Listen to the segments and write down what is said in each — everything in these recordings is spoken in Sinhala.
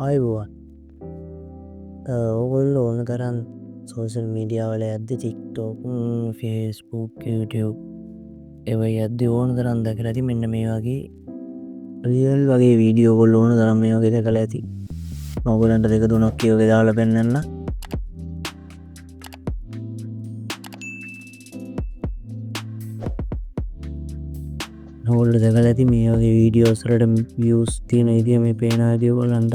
ආයුබෝවන්. ඔයගොල්ලෝ ඕන තරම් සෝෂල් මීඩියා වල යද්දි TikTok, Facebook, YouTube ඒවා යද්දි ඕන තරම් දැකලා ඇති. මෙන්න මේ වගේ රියල් වගේ වීඩියෝ ඔයගොල්ලෝ ඕන තරම් මේ වගේ දැකලා ඇති. මම ඔයගොල්ලන්ට දෙක තුනක් කියවගේ දාලා පෙන්නන්න. ඔයගොල්ලෝ දැකලා ඇති මේ වගේ වීඩියෝස් වලට views තියෙන විදිය මේ පේන විදිය ඔයගොල්ලන්ට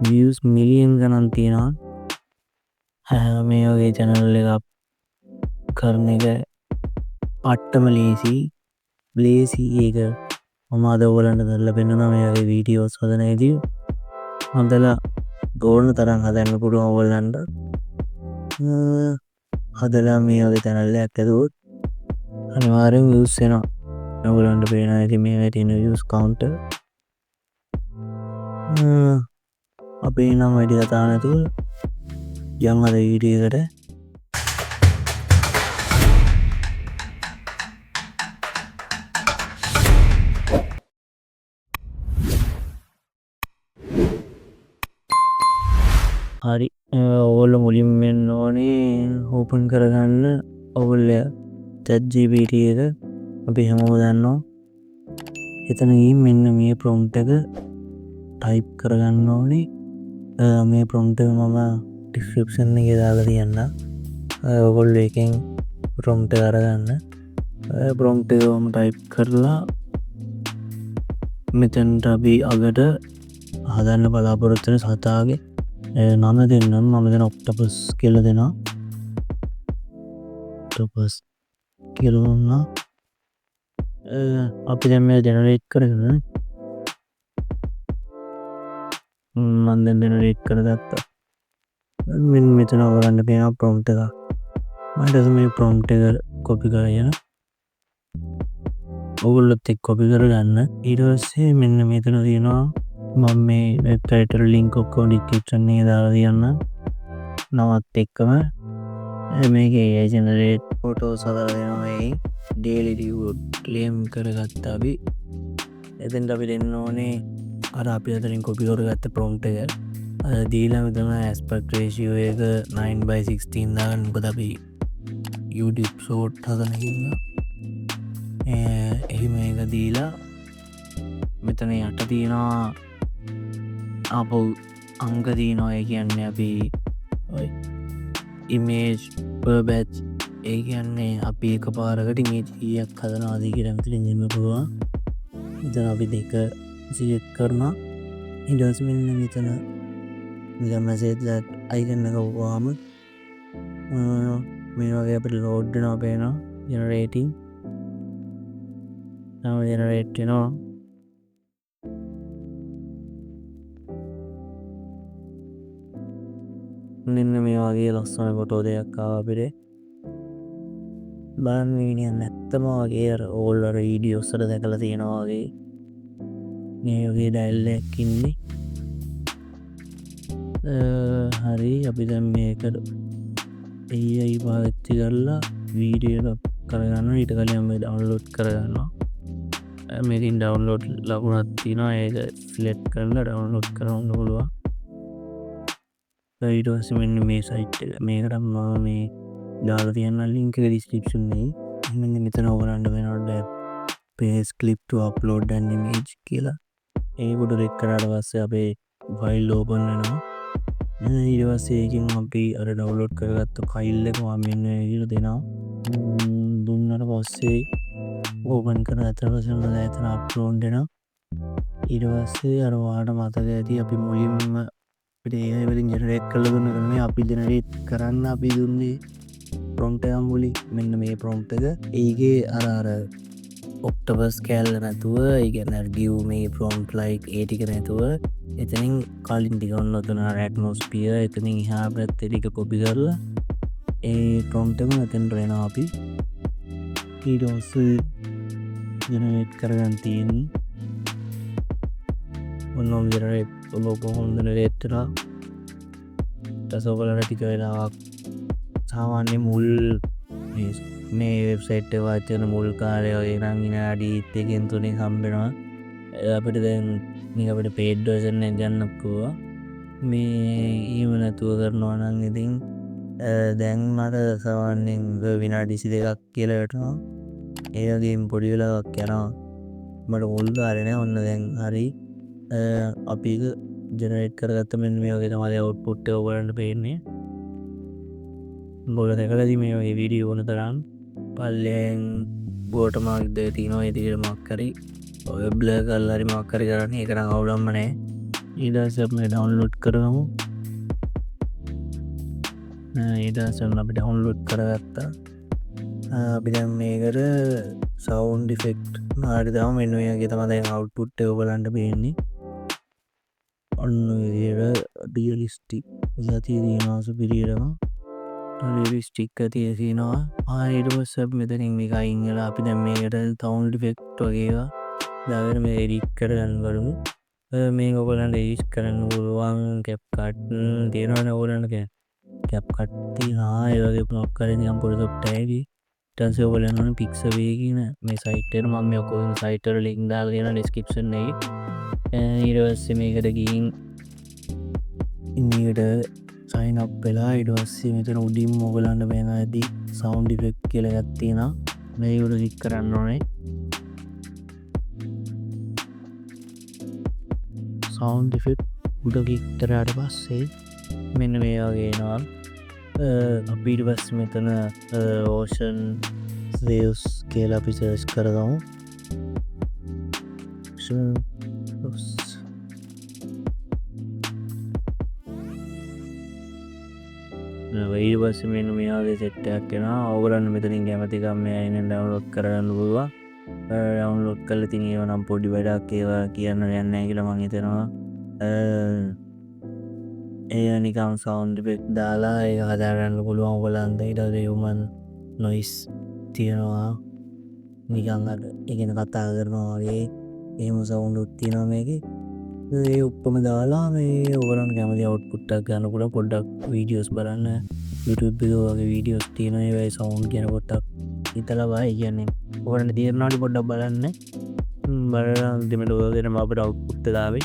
views මිලියන් ගණන් තියෙනවා. මේ වගේ channel එකක් කරන එක පට්ටම ලේසි ඒක මම අද ඔයගොල්ලන්ට දාලා පෙන්නනවා මේ වගේ වීඩියෝස් හදන විදිය. හදලා ඕන තරම් හදන්න පුළුවන් ඔයගොල්ලන්ට. හදලා මේ වගේ channel එකක් ඇදුවොත් අනිවාර්යෙන් views එනවා. ඔයගොල්ලන්ට පේනවා ඉතින් මේ තියෙන views count. අපි නම් වැඩි කතා නැතුව යම් අද වීඩියෝ එකට. හරි ඔයගොල්ලෝ මුලින්ම වෙන්න ඕනේ ඕපන් කරගන්න ඔයගොල්ලෝ ChatGPT එක අපි හැමෝම දන්නවා. එතන ගිහින් මෙන්න මේ prompt එක type කරගන්න ඕනේ. මේ prompt එක මම description එකේ දාලා තියන්නම්. ඔයගොල්ලෝ එකෙන් prompt එක අරගන්න. prompt එක මම type කරලා මෙතනට අපි අගට හදන්න බලාපොරොත්තු වෙන සතාගේ නම දෙන්නම්. මම දෙන ඔක්ටොපස් කියලා දෙනවා. ඔක්ටොපස් කියලා දුන්නා. අපි දැන් මේ ජෙනරේට් කරගෙන මම දැන් ජෙනරේට් කරගත්තා. මෙන්න මෙතන ඔයගලන්ට පේනවා prompt එක. මම ඊට මේ prompt එක copy කරගෙන ඔයගොල්ලොත් එක්ක copy කරගන්න. ඊට පස්සේ මෙන්න මෙතන තියෙනවා මම මේ වෙබ්සයිට් එකට link ඔක්කොම description එකේ දාලා තියන්නම්. නමත් එක්කම මේකේ AI generate photos හදලා දෙනවා. මේ daily view claim කරගත්තා අපි. එතෙන්ට අපි දෙන්න ඕනේ අර අපි අතරින් copy කරගත්ත prompt එක. දීලා මෙතන aspect ratio එක 9:16 දාගන්න. මොකද අපි YouTube short හදන හින්දා. එහෙම එක දීලා මෙතන යට තියෙනවා අපෝ අංක තියෙනවා. ඒ කියන්නේ අපි image per batch ඒ කියන්නේ අපි එකපාරකට image 100ක් හදනවාද කියලා මෙතන ඉන්න පුළුවන්. ඉතින් අපි දෙක select කරනවා. ඊට පස්සේ මෙන්න මෙතන නිකන් message that icon එක වහම මේ වගේ අපිට load වෙනවා පේනවා. generating now generate වෙනවා. මෙන්න මේ වගේ ලස්සන ෆොටෝ දෙකක් ආවා අපිට. බලන්න මේ නැත්තම වගේ අර ඕල්වර වීඩියෝස් වල දැකලා තියෙනවා වගේ මේ වගේ ඩයල් එකක් ඉන්නේ. හරි අපි දැන් මේකට AI පාවිච්චි කරලා වීඩියෝ එක කරගන්නවා. ඊට කලින් මේ ඩවුන්ලෝඩ් කරගන්නවා. මේකෙන් ඩවුන්ලෝඩ් ලකුණක් තියෙනවා. ඒක සිලෙක්ට් කරලා ඩවුන්ලෝඩ් කරන්න පුළුවන්. ඊට පස්සේ මෙන්න මේ සයිට් එක මේකට මම මේ දාලා තියන්න link එක description එකේ. මෙන්න මෙතන ඔයගලන්ට වෙනවා paste clip to upload an image කියලා. ඒකට ක්ලික් කරාට පස්සේ අපේ ෆයිල් ඕපන් වෙනවා. ඊට පස්සේ ඒකෙන් අපි අර ඩවුන්ලෝඩ් කරගත්ත ෆයිල් එක මම මෙන්න මේ විදිහට දෙනවා. දුන්නට පස්සේ ඕපන් කරලා අතට පස්සේ එතන අප්ලෝඩ් වෙනවා. ඊට පස්සේ අර ඔයාලට මතක ඇති අපි මුලින්ම අපිට AI වලින් ජෙනරේට් කරලා දුන්න ක්‍රමය අපි ජෙනරේට් කරන්න අපි දුන්නේ prompt එක මුලින්. මෙන්න මේ prompt එක ඒකේ අර ඔක්ටොපස් කෑල්ල නැතුව ඒ කියන්නේ give me prompt like ඒ ටික නැතුව එතනින් කලින් ටික ඔන්න ඔතන atmosphere එතනින් එහා පැත්තේ ටික copy කරලා ඒ prompt එක මෙතෙන්ට එනවා අපි. ඊට පස්සේ ජෙනරේට් කරගන්න තියෙන්නේ ඔන්නෝම ජෙනරේට් ඔලෝපොහොම ජෙනරේට් වෙනවා. ඊටසෝවලට ටික වෙලාවක් සාමාන්‍ය මුල් මේ වෙබ්සයිට් එක වාචන මුල් කාලේ වගේ නම් විනාඩි 1කින් 3කින් හම්බ වෙනවා. අපිට දැන් මේක අපිට paid version එක ගන්නත් පුළුවන්. මේ එහෙම නැතුව කරනවා නම් ඉතින් දැන් මට සාමාන්‍යයෙන් විනාඩි 22ක් කියලා වැටෙනවා. ඒ වගේම පොඩි වෙලාවක් යනවා. මට මුල් කාලේ නෑ ඔන්න දැන් හරි. අපි ඒක ජෙනරේට් කරගත්ත මෙන්න මේ වගේ තමයි අවුට්පුට් එක ඔයගලන්ට පේන්නේ. ඔයගොල්ලෝ දැකලා ඇති මේ වගේ වීඩියෝ ඕන තරම්. පල්ලෙන් බෝට මාක් දෙක තියෙනවා. ඒ විදිහට මාක් හරි ඔය බ්ලර් කරලා හරි මාක් හරි කරන්නේ. ඒක නම් අවුලක්ම නෑ. ඊට පස්සේ අපි මේ ඩවුන්ලෝඩ් කරගමු. ඊට පස්සේ අපි ඩවුන්ලෝඩ් කරගත්තා. අපි දැන් මේකට සවුන්ඩ් ඉෆෙක්ට් මාරි දාමු. මෙන්න මේ වගේ තමයි දැන් අවුට්පුට් එක ඔයගලන්ට පේන්නේ. ඔන්න විදිහට රියලිස්ටික් ගතිය තියෙනවා. සුපිරියරම රියලිස්ටික් ගතිය තියෙනවා. ඊට පස්සේ අපි මෙතනින් මේක අයින් කරලා අපි දැන් මේකට සවුන්ඩ් ඉෆෙක්ට් වගේ ඒවා දාගෙන මේ එඩිට් කරගන්න බලමු. මේක ඔයගලන්ට එඩිට් කරන්න පුළුවන් CapCut තියෙනවනේ ඔයගලන්ට CapCut තියෙනවා. ඒ වගේ මොකක් හරි නිකන් පොඩි සොෆ්ට් එකක්. ඊට පස්සේ ඔයගලන්ට ඕනේ Pixabay කියන මේ සයිට් එකට මම මේ ඔක්කොම සයිට් වල ලින්ක් දාලා තියෙනවා ඩිස්ක්‍රිප්ෂන් එකේ. ඊට පස්සේ මේකට ගිහින් මේකට sign up වෙලා ඊට පස්සේ මෙතන උඩින්ම ඔයගලන්ට මේක ඇති sound effect කියලා එකක් තියෙනවා. මේක උඩ ක්ලික් කරන්න ඕනේ. sound effect උඩ ක්ලික් කරාට පස්සේ මෙන්න මේ වගේ එනවා. අපි ඊට පස්සේ මෙතන ocean waves කියලා අපි සර්ච් කරගමු. ඊට පස්සේ මෙන්න මේ වගේ සෙට් එකක් එනවා. ඔයගලන්ට මෙතනින් කැමති ගම් මේ අයිනෙන් ඩවුන්ලෝඩ් කරගන්න පුළුවන්. ඩවුන්ලෝඩ් කරලා ඉතින් ඒව නම් පොඩි වැඩක් ඒවා කියන්න යන්නේ නැහැ කියලා මම හිතනවා. ඒ නිකන් සවුන්ඩ් ඉෆෙක්ට් දාලා ඒක හදාගන්න පුළුවන් ඔයගලන්ට. ඊට පස්සේ human noise තියෙනවා. නිකන් අර ඉගෙන කතා කරනවා වගේ එහෙම සවුන්ඩ් උත් තියෙනවා මේකේ. ඒ ඔක්කොම දාලා මේ ඔයගලන්ට කැමති අවුට්පුට් එකක් ගන්න පුළුවන්. පොඩ්ඩක් වීඩියෝස් බලන්න. YouTube එකේ වගේ වීඩියෝස් තියෙනවා. ඒවයි සවුන්ඩ් කියන පොඩ්ඩක් හිතලා බලයි කියන්නේ. ඔයගලන්ට තේරෙනවද පොඩ්ඩක් බලන්න. බලලා දෙමෙඩ ඔයගෙනම අපිට අවුට්පුට් එක ආවේ.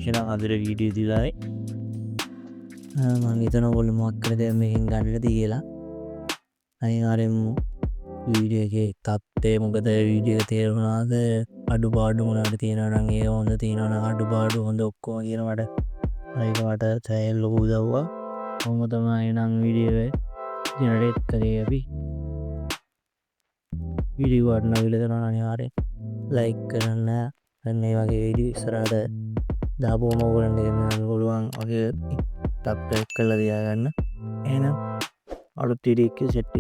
එහෙනම් අද වීඩියෝ දිලායි. මම හිතනවා ඔයගොල්ලෝ මොකක් කරද මේකෙන් ගන්නද කියලා. අනිවාර්යෙන්ම වීඩියෝ එකේ තත්ත්වය මොකද වීඩියෝ එක තේරුණාද අඩුපාඩු මොනවද තියෙනවා නම් ඒ හොඳ තියෙනවා නම් අඩුපාඩු හොඳ ඔක්කොම කියනවට ඒක මට සෑහෙන ලොකු උදව්වක්. කොහොම තමයි නම් වීඩියෝ එක ජෙනරේට් කරේ අපි. වීඩියෝ වටන විලදනවා අනිවාර්යෙන් ලයික් කරන්න. මේ වගේ වීඩියෝ ඉස්සරහට දාපුවම ඔයගලන්ට ගන්න පුළුවන් වගේ සබ්ස්ක්‍රයිබ් කරලා තියාගන්න. එහෙනම් අලුත් වීඩියෝ එකේ සෙට්